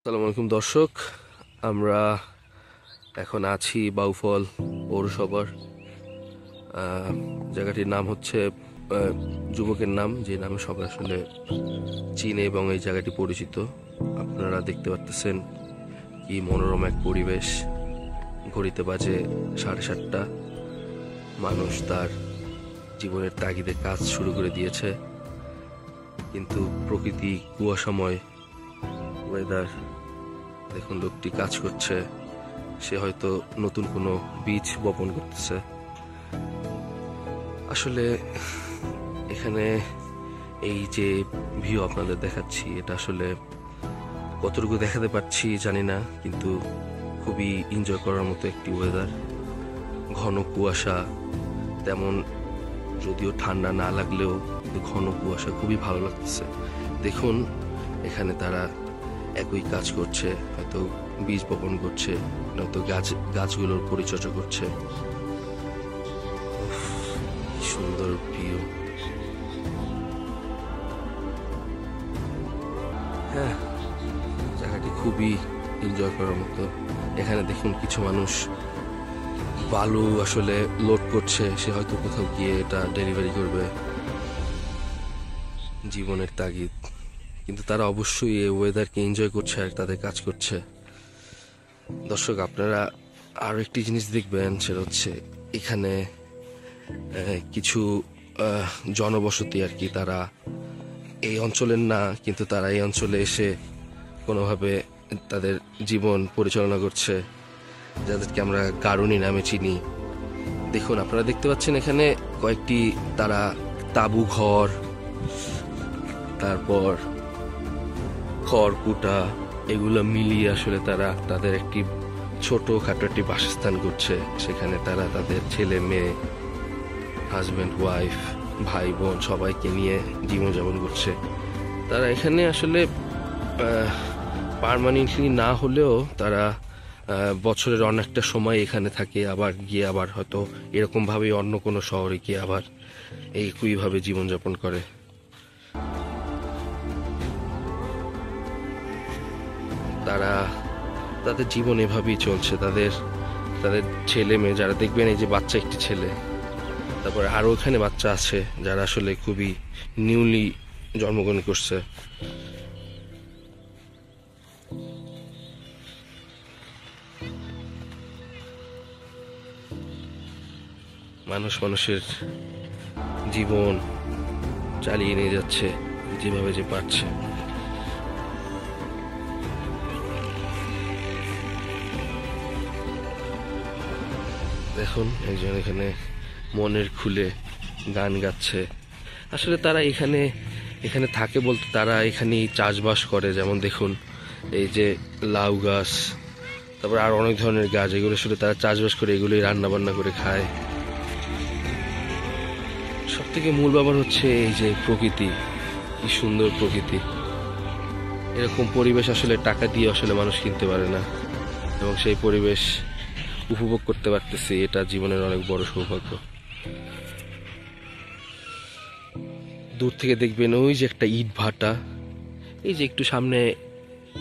আসসালামু আলাইকুম দর্শক, আমরা এখন আছি বাউফল পৌরসভার। জায়গাটির নাম হচ্ছে যুবকের নাম, যে নামে সবাই আসলে চিনে এবং এই জায়গাটি পরিচিত। আপনারা দেখতে পাচ্ছেন কি মনোরম এক পরিবেশ। ঘড়িতে বাজে 7:30। মানুষ তার জীবনের তাগিদে কাজ শুরু করে দিয়েছে, কিন্তু প্রকৃতি কুয়াশাময় ওয়েদার। দেখুন, লোকটি কাজ করছে, সে হয়তো নতুন কোনো বীজ বপন করতেছে। আসলে এখানে এই যে ভিউ আপনাদের দেখাচ্ছি, এটা আসলে কতটুকু দেখাতে পারছি জানি না, কিন্তু খুবই এনজয় করার মতো একটি ওয়েদার। ঘন কুয়াশা, তেমন যদিও ঠান্ডা না লাগলেও ঘন কুয়াশা খুবই ভালো লাগতেছে। দেখুন, এখানে তারা একই কাজ করছে, হয়তো বীজ বপন করছে, নয়তো গাছগুলোর পরিচর্যা করছে। কি সুন্দর ভিউ। হ্যাঁ, জায়গাটি খুবই এনজয় করার মতো। এখানে দেখুন, কিছু মানুষ বালু আসলে লোড করছে, সে হয়তো কোথাও গিয়ে এটা ডেলিভারি করবে জীবনের তাগিদ, কিন্তু তারা অবশ্যই এই ওয়েদারকে এনজয় করছে আর তাদের কাজ করছে। দর্শক, আপনারা আরো একটি জিনিস দেখবেন, সেটা হচ্ছে এখানে কিছু জনবসতি আর কি, তারা এই অঞ্চলের না, কিন্তু তারা এই অঞ্চলে এসে কোনোভাবে তাদের জীবন পরিচালনা করছে, যাদেরকে আমরা গারুনি নামে চিনি। দেখুন, আপনারা দেখতে পাচ্ছেন এখানে কয়েকটি তারা তাঁবু ঘর, তারপর খড়কুটা, এগুলো মিলিয়ে আসলে তারা তাদের একটি ছোটখাটো একটি বাসস্থান করছে। সেখানে তারা তাদের ছেলে মেয়ে, হাজব্যান্ড ওয়াইফ, ভাই বোন সবাইকে নিয়ে জীবনযাপন করছে। তারা এখানে আসলে পার্মানেন্টলি না হলেও তারা বছরের অনেকটা সময় এখানে থাকে, আবার গিয়ে আবার হয়তো এরকমভাবে অন্য কোনো শহরে গিয়ে আবার একইভাবে জীবনযাপন করে। তারা তাদের জীবন এভাবেই চলছে। তাদের তাদের ছেলে মেয়ে, যারা দেখবেন এই যে বাচ্চা, একটি ছেলে, তারপরে আরো এখানে বাচ্চা আছে যারা আসলে খুবই নিউলি জন্মগ্রহণ করছে। মানুষ মানুষের জীবন চালিয়ে নিয়ে যাচ্ছে যেভাবে যে পারছে। দেখুন, একজন এখানে মনের খুলে গান গাচ্ছে। আসলে তারা এখানে এখানে থাকে বলতে তারা এখানেই চাষবাস করে। যেমন দেখুন, এই যে লাউ গাছ, তারপর আর অনেক ধরনের গাছ, এগুলো আসলে তারা চাষবাস করে, এগুলোই রান্না বান্না করে খায়। সব থেকে মূল ব্যাপার হচ্ছে এই যে প্রকৃতি, কি সুন্দর প্রকৃতি। এরকম পরিবেশ আসলে টাকা দিয়ে আসলে মানুষ কিনতে পারে না, এবং সেই পরিবেশ উপভোগ করতে পারতেছি, এটা জীবনের অনেক বড় সৌভাগ্য। দূর থেকে দেখবেন ওই যে একটা ইট ভাটা, এই যে একটু সামনে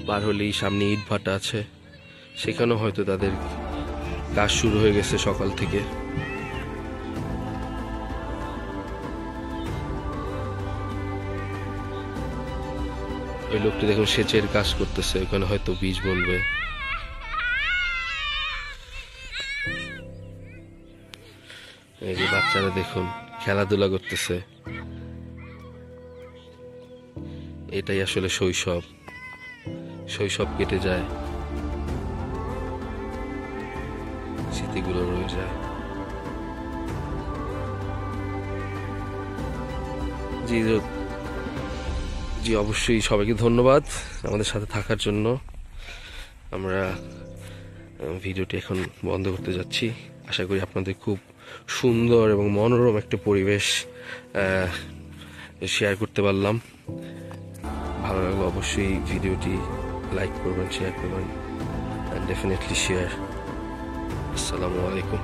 পার হলেই সামনে ইট ভাটা আছে, সেখানেও হয়তো তাদের কাজ শুরু হয়ে গেছে সকাল থেকে। ওই লোকটি দেখুন সেচের কাজ করতেছে, ওখানে হয়তো বীজ বলবে। এই যে বাচ্চারা দেখুন খেলাধুলা করতেছে, এটাই আসলে শৈশব। শৈশব কেটে যায়, স্মৃতিগুলো রয়ে যায়। জি জি, অবশ্যই সবাইকে ধন্যবাদ আমাদের সাথে থাকার জন্য। আমরা ভিডিওটি এখন বন্ধ করতে যাচ্ছি। আশা করি আপনাদের খুব সুন্দর এবং মনোরম একটা পরিবেশ শেয়ার করতে পারলাম। ভালো লাগলো অবশ্যই ভিডিওটি লাইক করবেন, শেয়ার করবেন, অ্যান্ড ডেফিনেটলি শেয়ার। আসসালামু আলাইকুম।